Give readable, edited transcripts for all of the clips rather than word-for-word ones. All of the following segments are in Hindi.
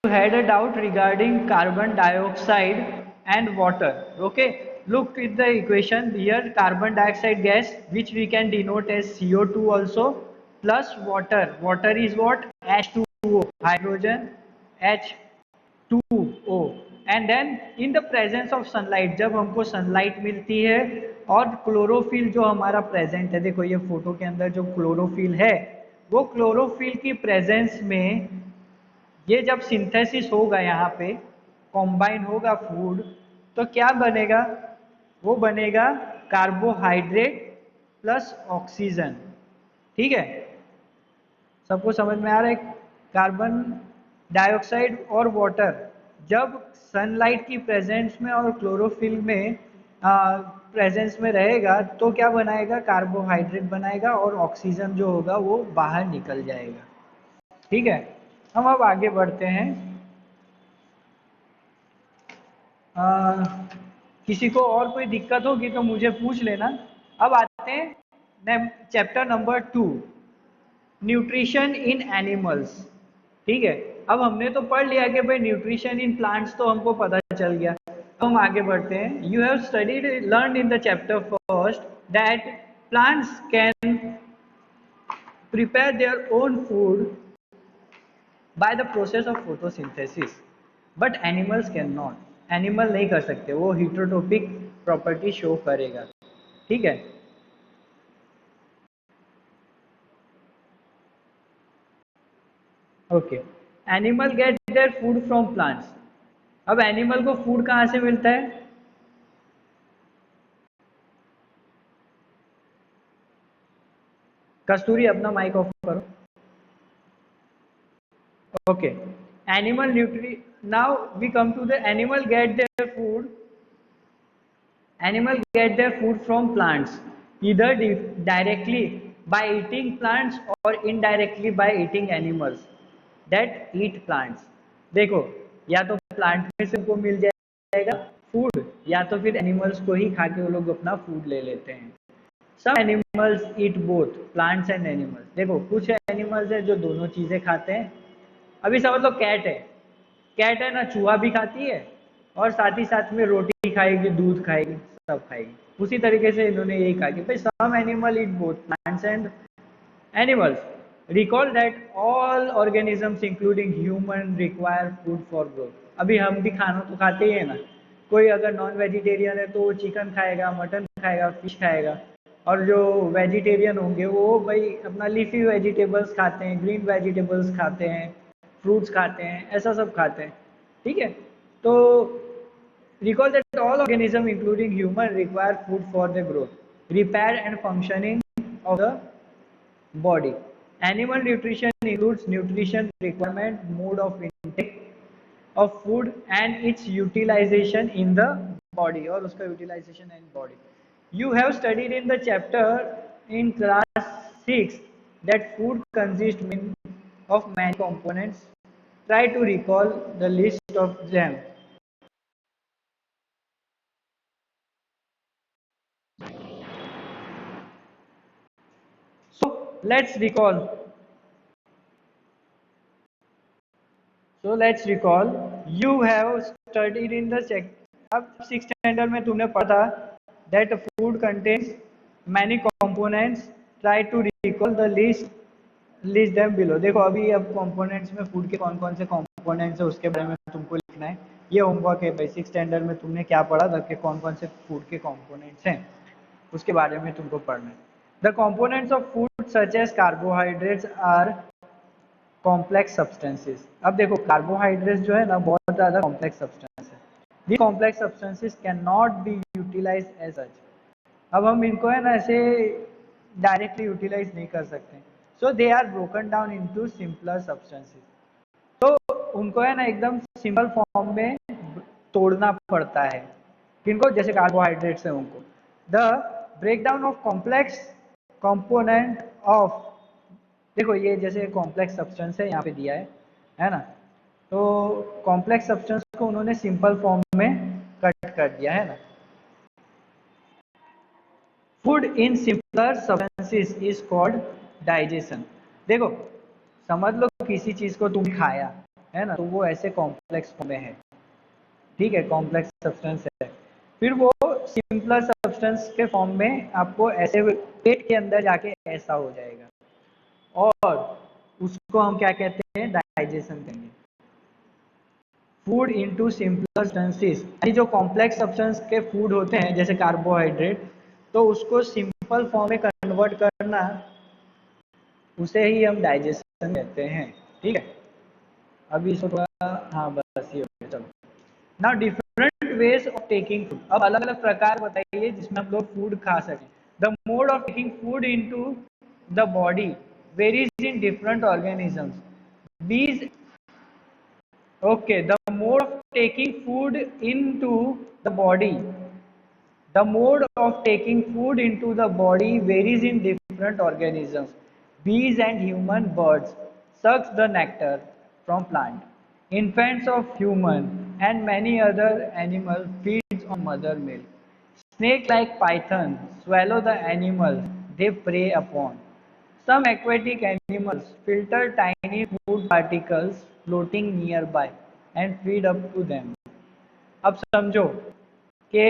had a doubt regarding carbon dioxide and water. Okay, look at the equation here. Carbon dioxide gas, which we can denote as CO2 also, plus water. Water is what? H2O, hydrogen, H2O. And then in the presence of sunlight, जब हमको सनलाइट मिलती है और क्लोरोफिल जो हमारा प्रेजेंट है, देखो ये फोटो के अंदर जो क्लोरोफिल है, वो क्लोरोफिल की प्रेजेंस में ये जब सिंथेसिस होगा, यहाँ पे कॉम्बाइन होगा फूड, तो क्या बनेगा? वो बनेगा कार्बोहाइड्रेट प्लस ऑक्सीजन। ठीक है, सबको समझ में आ रहा है? कार्बन डाइऑक्साइड और वाटर जब सनलाइट की प्रेजेंस में और क्लोरोफिल में प्रेजेंस में रहेगा तो क्या बनाएगा? कार्बोहाइड्रेट बनाएगा और ऑक्सीजन जो होगा वो बाहर निकल जाएगा। ठीक है, हम अब आगे बढ़ते हैं। किसी को और कोई दिक्कत होगी तो मुझे पूछ लेना। अब आते हैं chapter number 2, nutrition in animals. ठीक है, अब हमने तो पढ़ लिया कि भाई न्यूट्रिशन इन प्लांट्स तो हमको पता चल गया। हम आगे बढ़ते हैं। You have studied learn in the chapter first that plants can prepare their own food by the process of photosynthesis, but animals can not. Animal नहीं कर सकते, वो हेटरोटॉपिक प्रॉपर्टी शो करेगा। ठीक है, okay. Animal get their food from plants. अब एनिमल को फूड कहाँ से मिलता है? कस्तूरी अपना माइक ऑफ करो। Okay, animal nutri now we come to the animal get their food. Animals get their food from plants, either directly by eating plants or indirectly by eating animals that eat plants. देखो, या तो प्लांट में से उनको मिल जाएगा फूड, या तो फिर एनिमल्स को ही खा के वो लोग अपना फूड ले लेते हैं। Some animals eat both plants and animals. देखो, कुछ एनिमल्स है जो दोनों चीजें खाते हैं। अभी समझ लो कैट है, कैट है ना, चूहा भी खाती है और साथ ही साथ में रोटी खाएगी, दूध खाएगी, सब खाएगी। उसी तरीके से इन्होंने यही कहा कि भाई some animal eat both plants and animals. Recall that all organisms including human require food for growth. अभी हम भी खाना तो खाते ही है ना। कोई अगर नॉन वेजिटेरियन है तो वो चिकन खाएगा, मटन खाएगा, फिश खाएगा, और जो वेजिटेरियन होंगे वो भाई अपना लीफी वेजिटेबल्स खाते हैं, ग्रीन वेजिटेबल्स खाते हैं, फ्रूट्स खाते हैं, ऐसा सब खाते हैं। ठीक है, तो recall that all organisms including human require food for their growth, repair and functioning of the body. Animal nutrition includes nutrition requirement, mode of intake of food and its utilization in the body, और उसका utilization in body. You have studied in the chapter in class 6 that food consists of many components. Try to recall the list of them. So let's recall. You have studied in the check. अब 6th स्टैंडर्ड में तुमने पढ़ा that food contains many components. Try to recall the list them below. देखो अभी अब components में food के कौन कौन से components है उसके बारे में तुमको लिखना है। ये होमवर्क है भाई। 6th स्टैंडर्ड में तुमने क्या पढ़ा था कि कौन कौन से food के components हैं, उसके बारे में तुमको पढ़ना है। The components of food such as carbohydrates are complex substances. अब देखो कार्बोहाइड्रेट्स जो है ना बहुत ज़्यादा कॉम्प्लेक्स सब्सटेंस है। The complex substances can not be utilise as such. अब हम इनको है ना ऐसे डायरेक्टली यूटिलाइज नहीं कर सकते, so they are broken down into simpler substances. तो उनको है ना एकदम सिंपल फॉर्म में तोड़ना पड़ता है। किनको? जैसे कार्बोहाइड्रेट्स है उनको। The breakdown of complex component of, देखो ये जैसे कॉम्प्लेक्स सब्सटेंस है यहाँ पे दिया है ना, तो कॉम्प्लेक्स सब्सटेंस को उन्होंने सिंपल फॉर्म में कट कर दिया है ना। Food in simpler substances is called digestion. देखो समझ लो किसी चीज को तुम खाया है ना, तो वो ऐसे कॉम्प्लेक्स फॉर्म में है, ठीक है, कॉम्प्लेक्स सब्सटेंस है। फिर वो सिंपलर सब्सटेंस के फॉर्म में आपको ऐसे पेट के अंदर जाके ऐसा हो जाएगा, और उसको हम क्या कहते हैं, डाइजेशन कहेंगे। फूड इनटू सिंपलर सब्सटेंसेस, यानी जो कॉम्प्लेक्स सब्सटेंस के फूड होते हैं जैसे कार्बोहाइड्रेट, तो उसको सिंपल फॉर्म में कन्वर्ट करना, उसे ही हम डाइजेशन कहते हैं, ठीक है। अभी इसको थोड़ा, हाँ बस ये हो गया, चलो। Now different ways of taking food, अब अलग अलग प्रकार बताइए जिसमें हम लोग फूड खा सकें। The mode of taking food into the body varies in different organisms. These, okay, the mode of taking food into the body. The mode of taking food into the body varies in different organisms. Bees and human birds sucks the nectar from plant. Infants of human and many other animals feeds on mother milk. Snake-like pythons swallow the animals they prey upon. Some aquatic animals filter tiny food particles floating nearby and feed up to them. अब समझो कि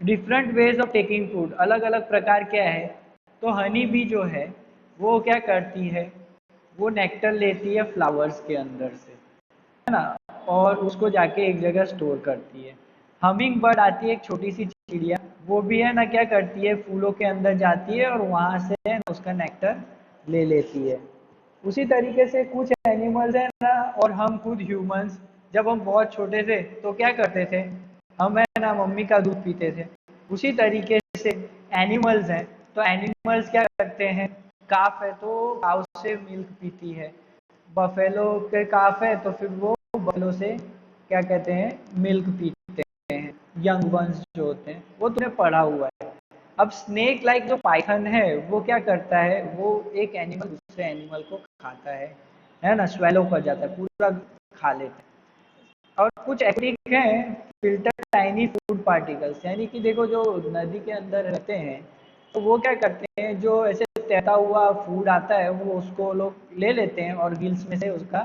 different ways of taking food, अलग अलग प्रकार क्या है। तो हनी बी जो है वो क्या करती है, वो नेक्टर लेती है फ्लावर्स के अंदर से, है ना, और उसको जाके एक जगह स्टोर करती है। हमिंग बर्ड आती है, एक छोटी सी चिड़िया, वो भी है ना क्या करती है, फूलों के अंदर जाती है और वहां से है ना उसका नेक्टर ले लेती है। उसी तरीके से कुछ एनिमल्स हैं ना, और हम खुद ह्यूमंस, जब हम बहुत छोटे थे तो क्या करते थे, हम है ना मम्मी का दूध पीते थे। उसी तरीके से एनिमल्स हैं, तो एनिमल्स क्या करते हैं, काफ है तो काउ से मिल्क पीती है, बफेलो के काफ है तो फिर वो बफेलो से क्या कहते हैं, मिल्क पीते हैं, यंग वंस जो होते हैं, वो तुमने पढ़ा हुआ है। अब स्नेक लाइक जो पाइथन है वो क्या करता है, वो एक एनिमल दूसरे एनिमल को खाता है ना, स्वेलो कर जाता है, पूरा खा लेता है। और कुछ एक्टिक हैं, फिल्टर टाइनी फूड पार्टिकल्स, यानी कि देखो जो नदी के अंदर रहते हैं, तो वो क्या करते हैं, जो ऐसे तैरता हुआ फूड आता है वो उसको लोग ले लेते हैं और गिल्स में से उसका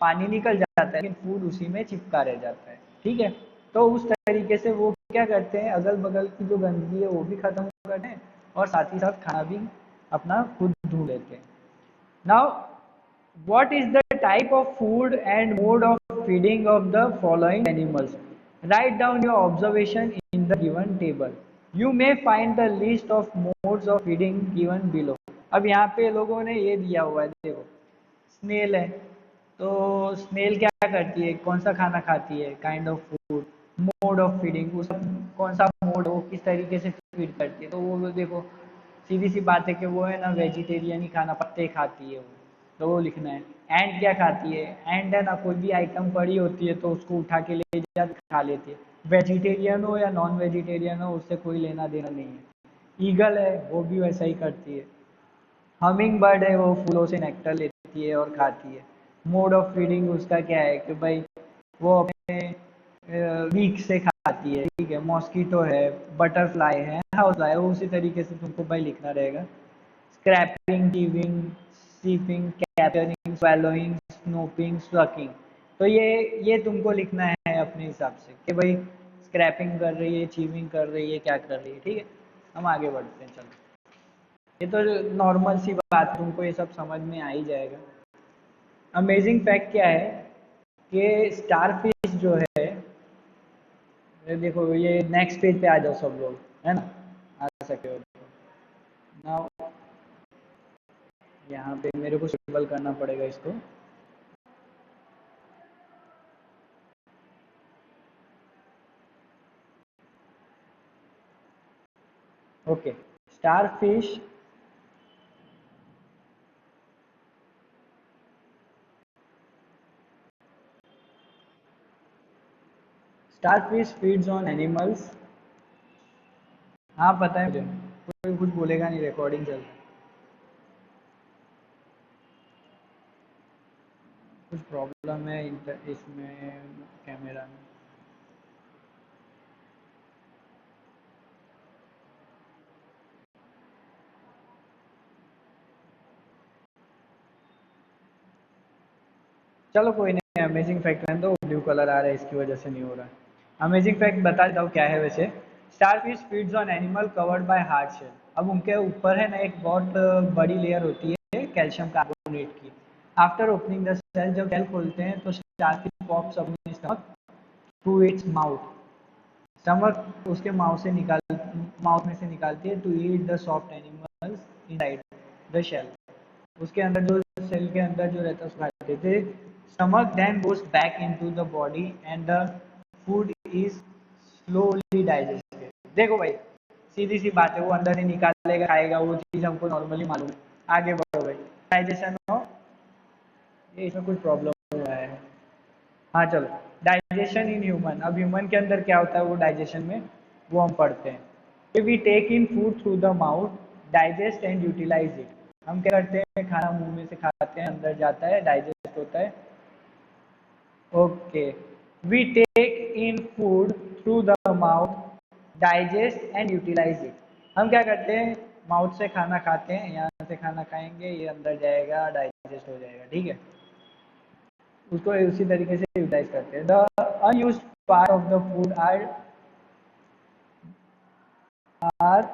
पानी निकल जाता है, लेकिन फूड उसी में चिपका रह जाता है, ठीक है। तो उस तरीके से वो क्या करते हैं, अगल बगल की जो गंदगी है वो भी खत्म करते हैं और साथ ही साथ खाना भी अपना खुद ढूंढ लेते हैं। Now what is the type of food and mode of feeding of the following animals? Write down your observation in the given table. You may find the list of modes of feeding given below. अब यहाँ पे लोगों ने ये दिया हुआ है, देखो स्नेल है, तो स्नेल क्या करती है, कौन सा खाना खाती है, kind of food, mode of feeding, उसका कौन सा मोड, वो किस तरीके से फीड करती है, तो वो देखो सीधी सी बात है कि वो है ना वेजिटेरियन ही खाना, पत्ते खाती है वो, तो वो लिखना है। एंड क्या खाती है, एंड है ना कोई भी आइटम पड़ी होती है तो उसको उठा के ले जा खा लेती है, वेजिटेरियन हो या नॉन वेजिटेरियन हो उससे कोई लेना देना नहीं है। ईगल है वो भी वैसा ही करती है। हमिंग बर्ड है वो फूलों से नेक्टर लेती है और खाती है। मोड ऑफ फीडिंग उसका क्या है कि भाई वो अपने बीक से खाती है, ठीक है। मॉस्किटो है, बटरफ्लाई है, हाउस फ्लाई है, वो उसी तरीके से तुमको भाई लिखना रहेगा। स्क्रैपिंग, टीविंग, सीपिंग, कैप्चरिंग, स्वैलोइंग, स्नूपिंग, स्लकिंग, तो ये तुमको लिखना है अपने हिसाब से कि भाई स्क्रैपिंग कर रही है, चीविंग कर रही है, क्या कर रही है, ठीक है। हम आगे बढ़ते हैं, चलो। ये तो नॉर्मल सी बात, तुमको ये सब समझ में आ ही जाएगा। अमेजिंग फैक्ट क्या है कि स्टारफिश जो है, ये देखो ये नेक्स्ट पेज पे आ जाओ सब लोग, है ना, आ सके हो। नाउ यहाँ पे मेरे को सिंबल करना पड़ेगा इसको। Okay, starfish starfish feeds on animals. हाँ पता है मुझे, कोई कुछ बोलेगा नहीं, रिकॉर्डिंग चल रहा है। कुछ प्रॉब्लम है इसमें, कैमरा में। चलो कोई नहीं, अमेजिंग फैक्ट है तो ब्लू कलर आ रहा है, इसकी वजह से नहीं हो रहा है। अमेजिंग फैक्ट बता देता हूँ क्या है वैसे। Starfish feeds on animal covered by hard shell. अब उनके ऊपर है ना एक बहुत बड़ी लेयर होती है कैल्शियम कार्बोनेट की। आफ्टर ओपनिंग द सेल, जब सेल खोलते हैं तो स्टारफिश पॉप्स अपने stomach through its mouth. Stomach उसके माउथ में से निकालती है to eat the soft animals inside the shell. उसके अंदर जो सेल के अंदर जो रहता है उसको खाते थे। Stomach then goes back into the body and the food is slowly digested. देखो भाई सीधी सी बात है, वो अंदर ही निकालेगा खाएगा, वो चीज़ हमको नॉर्मली मालूम है। आगे बढ़ो भाई, डाइजेशन हो ये इसमें कुछ प्रॉब्लम हुआ है। हाँ चलो, डाइजेशन इन ह्यूमन। अब ह्यूमन के अंदर क्या होता है वो डाइजेशन में वो हम पढ़ते हैं। if we take in food through the mouth, digest and utilize it। हम क्या करते हैं, खाना मुंह में से खाते हैं, अंदर जाता है, डाइजेस्ट होता है। Okay, we take in food through the mouth, digest and utilize it। हम क्या करते हैं, माउथ से खाना खाते हैं, यहाँ से खाना खाएंगे, ये अंदर जाएगा, डाइजेस्ट हो जाएगा, ठीक है। उसको उसी तरीके से यूटिलाइज करते हैं। The unused part of the food are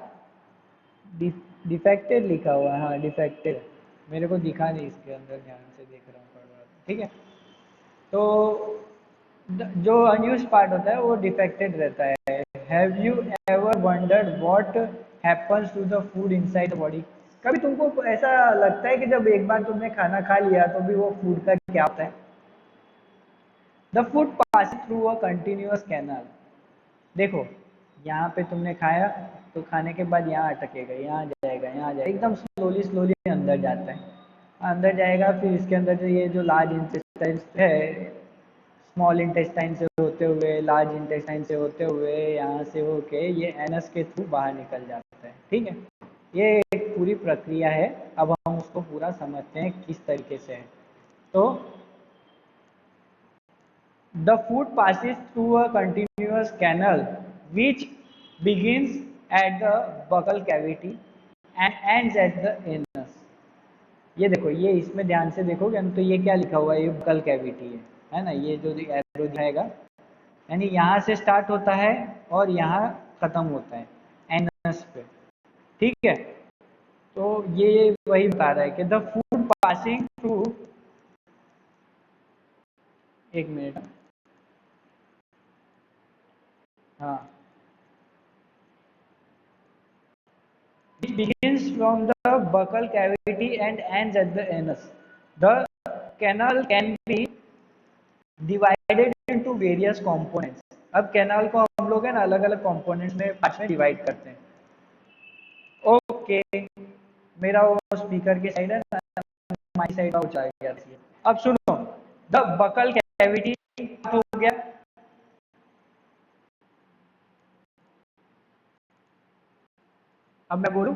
defected लिखा हुआ है। हाँ डिफेक्टेड, मेरे को दिखा नहीं इसके अंदर, ध्यान से देख रहा हूँ पढ़ रहा था, ठीक है। तो जो अनयूज्ड पार्ट होता है वो डिफेक्टेड रहता है। Have you ever wondered what happens to the food inside the body. कभी तुमको ऐसा लगता है कि जब एक बार तुमने खाना खा लिया तो भी वो फूड का क्या होता है। The food pass through a continuous canal. देखो यहाँ पे तुमने खाया तो खाने के बाद यहाँ अटकेगा, यहाँ जाएगा, यहाँ जाएगा, एकदम स्लोली स्लोली अंदर जाता है, अंदर जाएगा। फिर इसके अंदर जो ये जो लार्ज इंटेस्टाइन है, स्मॉल इंटेस्टाइन से होते हुए, लार्ज इंटेस्टाइन से होते हुए, यहाँ से होके ये एनस के थ्रू बाहर निकल जाता है, ठीक है। ये एक पूरी प्रक्रिया है। अब हम उसको पूरा समझते हैं किस तरीके से है। तो the food passes through a continuous canal which begins at the buccal cavity and ends at the anus। ये देखो, ये इसमें ध्यान से देखोगे तो ये क्या लिखा हुआ है, ये बकल कैविटी है ना। ये जो एरो दिखाएगा यानी यहाँ से स्टार्ट होता है और यहाँ खत्म होता है एनस पे, ठीक है। तो ये वही बता रहा है कि द फूड पासिंग थ्रू, एक मिनट, हाँ, which begins from the buccal cavity and ends at the anus। The canal can be divided into various components। अब कैनाल को हम लोग है ना अलग अलग कंपोनेंट्स में, पार्ट्स में डिवाइड करते हैं। ओके, मेरा वो स्पीकर की साइड है ना, माई साइड का चला गया। अब सुनो, द बकल कैविटी हो गया, अब मैं बोलूं,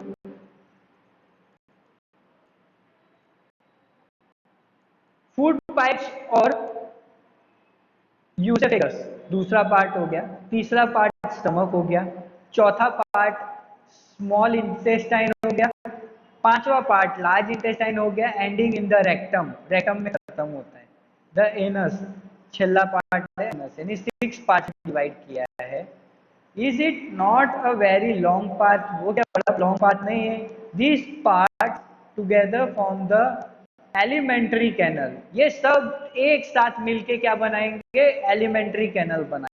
फूड पाइप्स और यूसेफेगस दूसरा पार्ट हो गया। तीसरा पार्ट स्टमक हो गया। चौथा पार्ट स्मॉल इंटेस्टाइन हो गया। पांचवा पार्ट लार्ज इंटेस्टाइन हो गया, ending in the rectum, rectum में खत्म होता है। द एनस छेल्ला पार्ट है, एनस यानी 6 पार्ट डिवाइड किया है। Is it not a very long part, वो क्या बड़ा लॉन्ग पार्ट नहीं है। This part together form the elementary canal. ये सब एक साथ मिलके क्या बनाएंगे, एलिमेंट्री कैनल बनाएंगे।